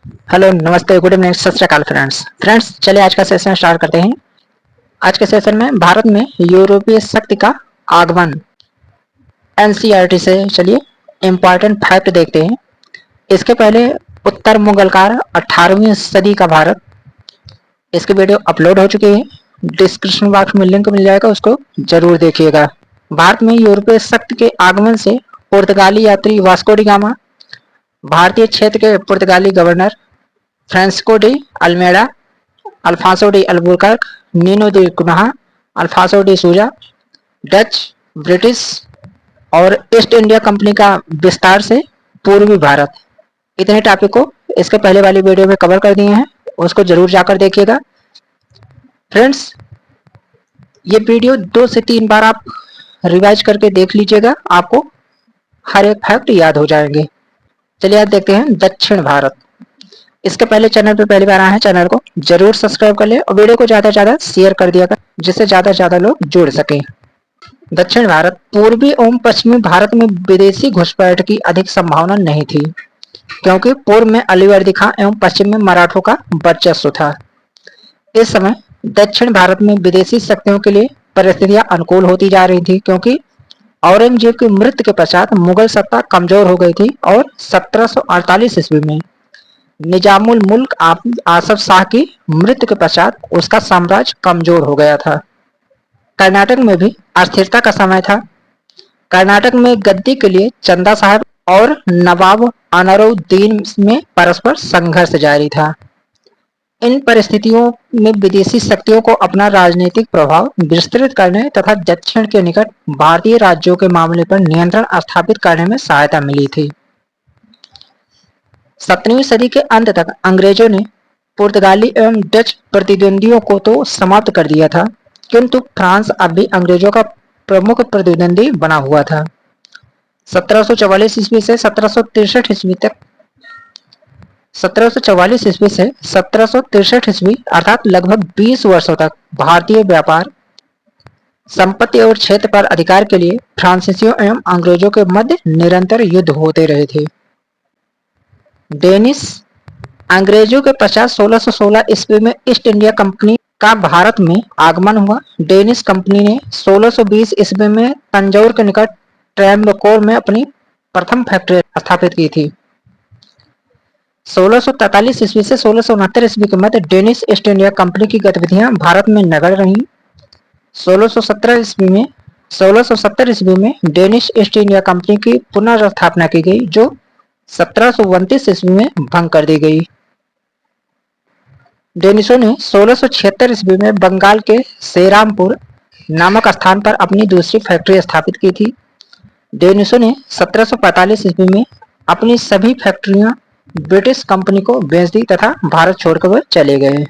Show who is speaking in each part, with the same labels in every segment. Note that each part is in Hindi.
Speaker 1: हेलो, नमस्ते, गुड इवनिंग, सत श्री अकाल फ्रेंड्स। चलिए आज का सेशन स्टार्ट करते हैं। आज के सेशन में भारत में यूरोपीय शक्ति का आगमन, एनसीईआरटी से चलिए इम्पॉर्टेंट फैक्ट देखते हैं। इसके पहले उत्तर मुगल काल 18वीं सदी का भारत, इसकी वीडियो अपलोड हो चुकी है। डिस्क्रिप्शन बॉक्स में लिंक मिल जाएगा, उसको जरूर देखिएगा। भारत में यूरोपीय शक्ति के आगमन से पुर्तगाली यात्री वास्को डी गामा, भारतीय क्षेत्र के पुर्तगाली governor Francisco de Almeida, Alfonso de Albuquerque, Nuno da Cunha, Alfonso de Sousa, Dutch, British और ईस्ट इंडिया कंपनी का विस्तार से पूर्वी भारत, इतने टॉपिक को इसके पहले वाली वीडियो में कवर कर दिए हैं, उसको जरूर जाकर देखिएगा। फ्रेंड्स, ये वीडियो 2 से 3 बार आप रिवाइज करके देख लीजिएगा, आपको हर एक फैक्ट याद हो जाएंगे। चलिए आज देखते हैं दक्षिण भारत। इसके पहले चैनल पे पहली बार आए हैं, चैनल को जरूर सब्सक्राइब कर ले और वीडियो को ज्यादा से ज्यादा शेयर कर दिया कर, जिससे ज्यादा से ज्यादा लोग जुड़ सके। दक्षिण भारत, पूर्वी एवं पश्चिमी भारत में विदेशी घुसपैठ की अधिक संभावना नहीं थी, क्योंकि पूर्व में अलीवर्दी खां एवं पश्चिम में मराठों का वर्चस्व था। इस समय दक्षिण भारत में विदेशी शक्तियों के लिए परिस्थितियां अनुकूल होती जा रही थी, क्योंकि औरंगजेब की मृत्यु के पश्चात मुगल सत्ता कमजोर हो गई थी और 1748 ईस्वी में निजामुल मुल्क आसफ शाह की मृत्यु के पश्चात उसका साम्राज्य कमजोर हो गया था। कर्नाटक में भी अस्थिरता का समय था। कर्नाटक में गद्दी के लिए चंदा साहब और नवाब अनरुद्दीन में परस्पर संघर्ष जारी था। इन परिस्थितियों में विदेशी शक्तियों को अपना राजनीतिक प्रभाव विस्तृत करने तथा दक्षिण के निकट भारतीय राज्यों के मामले पर नियंत्रण स्थापित करने में सहायता मिली थी। 17वीं सदी के अंत तक अंग्रेजों ने पुर्तगाली एवं डच प्रतिद्वंदियों को तो समाप्त कर दिया था, किंतु फ्रांस अब भी अंग्रेजों का प्रमुख प्रतिद्वंदी बना हुआ था। 1744 ईस्वी से 1763 ईस्वी तक 1744 ईस्वी से 1763 ईस्वी अर्थात लगभग 20 वर्षों तक भारतीय व्यापार, संपत्ति और क्षेत्र पर अधिकार के लिए फ्रांसीसियों एवं अंग्रेजों के मध्य निरंतर युद्ध होते रहे थे। डेनिश अंग्रेजों के पश्चात 1616 ईस्वी में ईस्ट इंडिया कंपनी का भारत में आगमन हुआ। डेनिश कंपनी ने 1620 ईस्वी में तंजौर के निकट ट्रेवंकोर में अपनी प्रथम फैक्ट्री स्थापित की थी। 1643 ईस्वी से 1669 ईस्वी के मध्य डेनिश ईस्ट इंडिया कंपनी की गतिविधियां भारत में नगण्य रहीं। 1670 ईस्वी में डेनिश ईस्ट इंडिया कंपनी की पुनर्स्थापना की गई, जो 1729 ईस्वी में भंग कर दी गई। डेनिशों ने 1676 ईस्वी में बंगाल के सेरामपुर नामक स्थान पर अपनी दूसरी फैक्ट्री स्थापित की थी। डेनिशों ने 1745 ईस्वी में अपनी सभी फैक्ट्रियां ब्रिटिश कंपनी को बेच दी तथा भारत छोड़कर वह चले गए।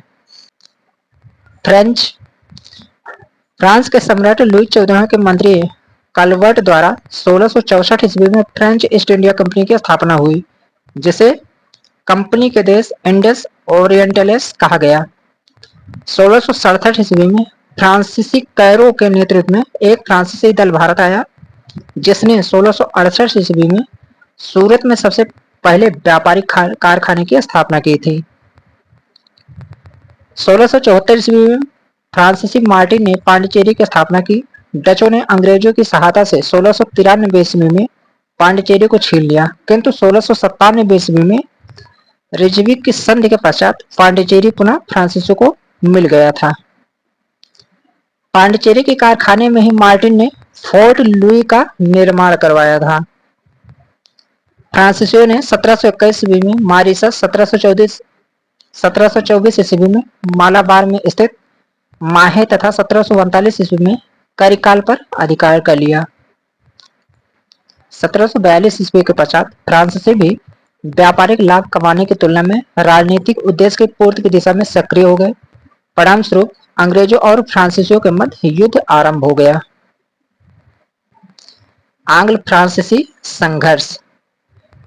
Speaker 1: फ्रांस के सम्राट लुई 14 के मंत्री कलवर्ट द्वारा 1664 ईस्वी में फ्रेंच ईस्ट इंडिया कंपनी की स्थापना हुई, जिसे कंपनी के देश इंडस ओरिएंटलेस कहा गया। 1667 ईस्वी में फ्रांसीसी कैरो के नेतृत्व में एक फ्रांसीसी दल भारत आया, जिसने 1668 ईस्वी में सूरत में सबसे पहले व्यापारिक कारखाने की स्थापना की थी। 1674 ईस्वी में फ्रांसीसी मार्टिन ने पांडिचेरी की स्थापना की। डचों ने अंग्रेजों की सहायता से 1693 ईस्वी में पांडिचेरी को छीन लिया, किंतु 1697 ईस्वी में रिजविक की संधि के पश्चात पांडिचेरी पुनः फ्रांसीसियों को मिल गया था। पांडिचेरी के कारखाने में ही मार्टिन ने फोर्ट लुई का निर्माण करवाया था। फ्रांसीसियों ने 1721 ईस्वी में मॉरिशस, 1724 ईस्वी में मालाबार में स्थित माहे तथा 1739 ईस्वी में करिकाल पर अधिकार कर लिया। 1742 ईस्वी के पश्चात फ्रांसीसी भी व्यापारिक लाभ कमाने की तुलना में राजनीतिक उद्देश्य की पूर्ति की दिशा में सक्रिय हो गए। परिणाम स्वरूप अंग्रेजों और फ्रांसीसियों के मध्य युद्ध आरंभ हो गया। आंग्ल फ्रांसीसी संघर्ष।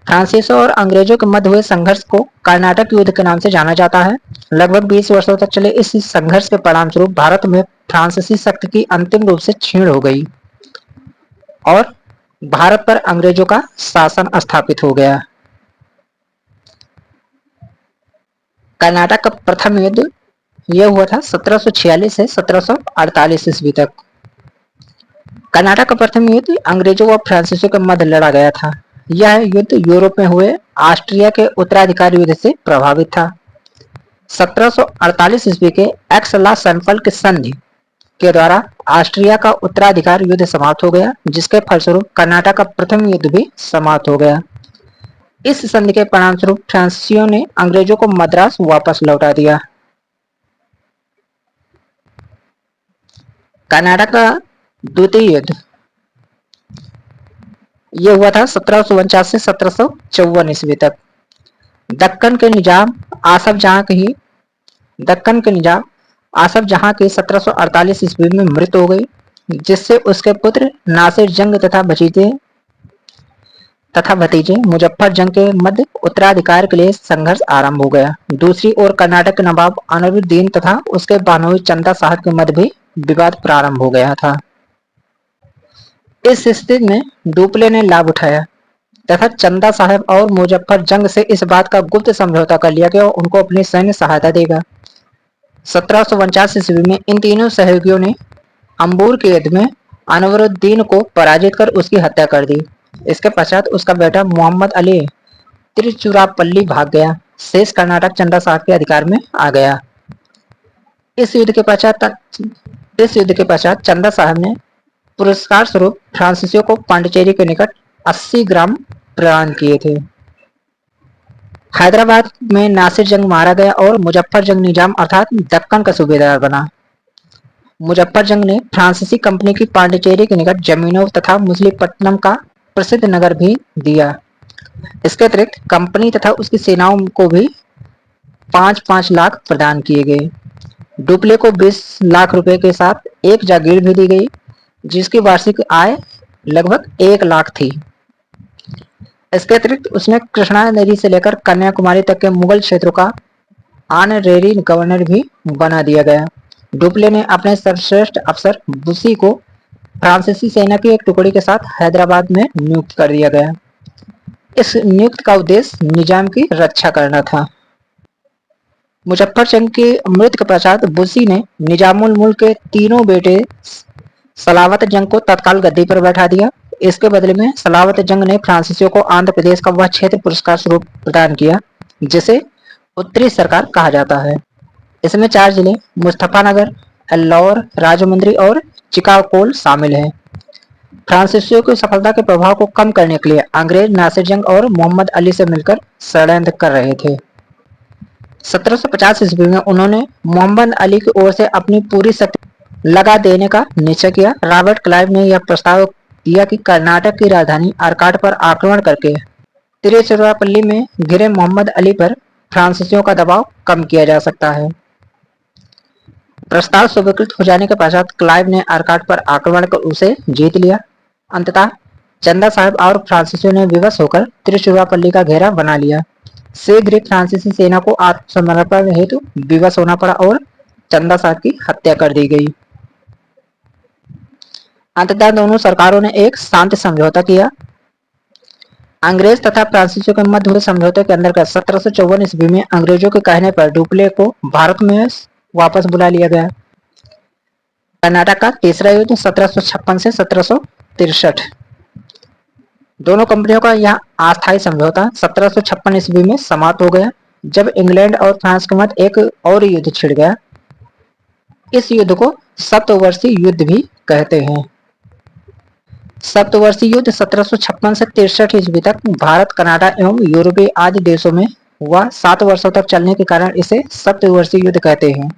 Speaker 1: फ्रांसीसियों और अंग्रेजों के मध्य हुए संघर्ष को कर्नाटक युद्ध के नाम से जाना जाता है। लगभग 20 वर्षों तक चले इस संघर्ष के परिणाम स्वरूप भारत में फ्रांसीसी शक्ति की अंतिम रूप से क्षीण हो गई और भारत पर अंग्रेजों का शासन स्थापित हो गया। कर्नाटक का प्रथम युद्ध यह हुआ था 1746 से 1748 ईस्वी तक। कर्नाटक का प्रथम युद्ध अंग्रेजों व फ्रांसीसियों के मध्य लड़ा गया था। यह युद्ध यूरोप में हुए ऑस्ट्रिया के उत्तराधिकारी युद्ध से प्रभावित था। 1748 ईस्वी के एक्स-ला-चैपल की संधि के द्वारा ऑस्ट्रिया का उत्तराधिकार युद्ध समाप्त हो गया, जिसके फलस्वरूप कर्नाटक का प्रथम युद्ध भी समाप्त हो गया। इस संधि के परिणामस्वरूप फ्रांसीसियों ने अंग्रेजों को मद्रास वापस लौटा दिया। कर्नाटक का द्वितीय युद्ध यह हुआ था 1749 से 1754 ईस्वी तक। दक्कन के निजाम आसफ जहां की 1748 ईस्वी में मृत्यु हो गई, जिससे उसके पुत्र नासिर जंग तथा भतीजे मुजफ्फर जंग के मध्य उत्तराधिकार के लिए संघर्ष आरंभ हो गया। दूसरी ओर कर्नाटक के नवाब अनवरुद्दीन तथा उसके बानोई चंदा साहब के मध्य भी विवाद प्रारंभ हो गया था। इस स्थिति में डुप्ले ने लाभ उठाया तथा चंदा साहब और मुजफ्फर जंग से इस बात का गुप्त समझौता कर लिया कि वो उनको अपनी सैन्य सहायता देगा। 1749 ईस्वी में इन तीनों सहयोगियों ने अंबूर के युद्ध में अनवरुद्दीन को पराजित कर उसकी हत्या कर दी। इसके पश्चात उसका बेटा मोहम्मद अली तिरुचिरापल्ली भाग गया। शेष कर्नाटक चंदा साहब के अधिकार में आ गया। इस युद्ध के पश्चात चंदा साहब ने पुरस्कार स्वरूप फ्रांसीसियों को पांडिचेरी के निकट 80 ग्राम प्रदान किए थे। हैदराबाद में नासिर जंग मारा गया और मुजफ्फर जंग निजाम अर्थात दक्कन का सूबेदार बना। मुजफ्फर जंग ने फ्रांसीसी कंपनी की पांडिचेरी के निकट जमीनों तथा मछलीपट्टनम का प्रसिद्ध नगर भी दिया। इसके अतिरिक्त कंपनी तथा उसकी सेनाओं को भी 5-5 लाख प्रदान किए गए। डुप्ले को 20 लाख रुपए के साथ एक जागीर भी दी गई, जिसकी वार्षिक आय लगभग 1 लाख थी। इसके अतिरिक्त उसने कृष्णा नदी से लेकर कन्याकुमारी तक के मुगल क्षेत्रों का ऑनरेरी गवर्नर भी बना दिया गया। डुप्ले ने अपने सर्वश्रेष्ठ अफसर बुसी को फ्रांसीसी सेना की एक टुकड़ी के साथ हैदराबाद में नियुक्त कर दिया गया। इस नियुक्त का उद्देश्य निजाम की रक्षा करना था। मुजफ्फर जंग की मृत्यु के पश्चात बुसी ने निजामुल मुल्क के तीनों बेटे सलावत जंग को तत्काल गद्दी पर बैठा दिया। इसके बदले में सलावत जंग ने फ्रांसीसियों को आंध्र प्रदेश का वह क्षेत्र पुरस्कार स्वरूप प्रदान किया जिसे उत्तरी सरकार कहा जाता है। इसमें 4 जिले मुस्तफानगर, एल्लौर, राजमुंद्री और चिकागोल शामिल हैं। फ्रांसीसियों की सफलता के प्रभाव को कम करने के लिए अंग्रेज नासिर जंग और मोहम्मद अली से मिलकर षड्यंत्र कर रहे थे। 1750 ईस्वी में उन्होंने मोहम्मद अली की ओर से अपनी पूरी शक्ति लगा देने का निश्चय किया। रॉबर्ट क्लाइव ने यह प्रस्ताव दिया कि कर्नाटक की राजधानी आरकाट पर आक्रमण करके तिरुचिरापल्ली में घिरे मोहम्मद अली पर फ्रांसीसियों का दबाव कम किया जा सकता है। प्रस्ताव स्वीकृत हो जाने के पश्चात क्लाइव ने आरकाट पर आक्रमण कर उसे जीत लिया। अंततः चंदा साहब और फ्रांसीसियों ने विवश होकर तिरुचिरापल्ली का घेरा बना लिया। शीघ्र ही फ्रांसीसी सेना को आत्मसमर्पण हेतु विवश होना पड़ा और चंदा साहब की हत्या कर दी गई। अंततः दोनों सरकारों ने एक शांति समझौता किया। अंग्रेज तथा फ्रांसीसियों के मध्य हुए समझौते के अंतर्गत 1754 ईस्वी में अंग्रेजों के कहने पर डुप्ले को भारत में वापस बुला लिया गया। कर्नाटक का तीसरा युद्ध 1756 से 1763। दोनों कंपनियों का यह अस्थायी समझौता 1756 ईस्वी में समाप्त हो गया, जब इंग्लैंड और फ्रांस के मध्य एक और युद्ध छिड़ गया। इस युद्ध को सप्तवर्षीय युद्ध भी कहते हैं। सप्तवर्षीय युद्ध 1756 से 63 ईस्वी तक भारत, कनाडा एवं यूरोपीय आदि देशों में हुआ। 7 वर्षों तक चलने के कारण इसे सप्तवर्षीय युद्ध कहते हैं।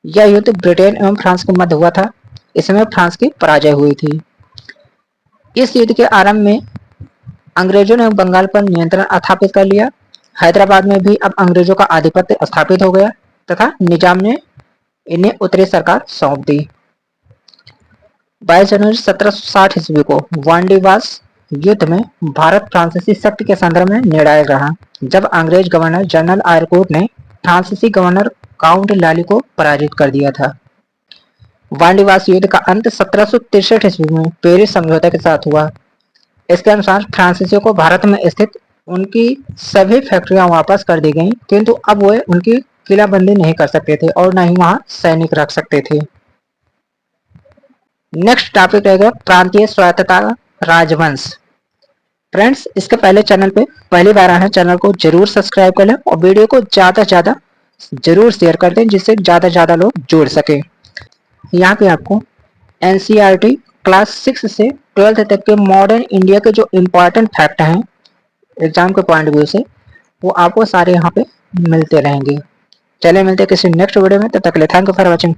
Speaker 1: यह युद्ध ब्रिटेन एवं फ्रांस के मध्य हुआ था। इसमें फ्रांस की पराजय हुई थी। इस युद्ध के आरंभ में अंग्रेजों ने बंगाल पर नियंत्रण स्थापित कर लिया। हैदराबाद में भी अब अंग्रेजों का आधिपत्य स्थापित हो गया तथा निजाम ने इन्हें उत्तरी सरकार सौंप दी। 22 जनवरी 1760 ईस्वी को वांडीवास युद्ध में भारत फ्रांसीसी शक्ति के संदर्भ में निर्णायक रहा, जब अंग्रेज गवर्नर जनरल आयरकोर्ट ने फ्रांसीसी गवर्नर काउंट लाली को पराजित कर दिया था। वांडीवास युद्ध का अंत 1763 ईस्वी में पेरिस समझौते के साथ हुआ। इसके अनुसार फ्रांसीसियों को भारत में स्थित उनकी सभी फैक्ट्रियां वापस कर दी गईं, किंतु अब वे उनकी किलाबंदी नहीं कर सकते थे और न ही वहां सैनिक रख सकते थे। नेक्स्ट टॉपिक रहेगा प्रांतीय स्वायत्तता राजवंश। फ्रेंड्स, इसके पहले चैनल पे पहली बार आए हैं, चैनल को जरूर सब्सक्राइब कर लें और वीडियो को ज़्यादा से ज़्यादा जरूर शेयर कर दें जिससे ज़्यादा से ज़्यादा लोग जुड़ सके। यहाँ पे आपको एनसीईआरटी क्लास 6 से 12th तक के मॉडर्न इंडिया के जो इम्पोर्टेंट फैक्ट हैं एग्जाम के पॉइंट व्यू से, वो आपको सारे यहाँ पे मिलते रहेंगे। चलिए मिलते हैं किसी नेक्स्ट वीडियो में, तब तक के लिए थैंक यू फॉर वॉचिंग।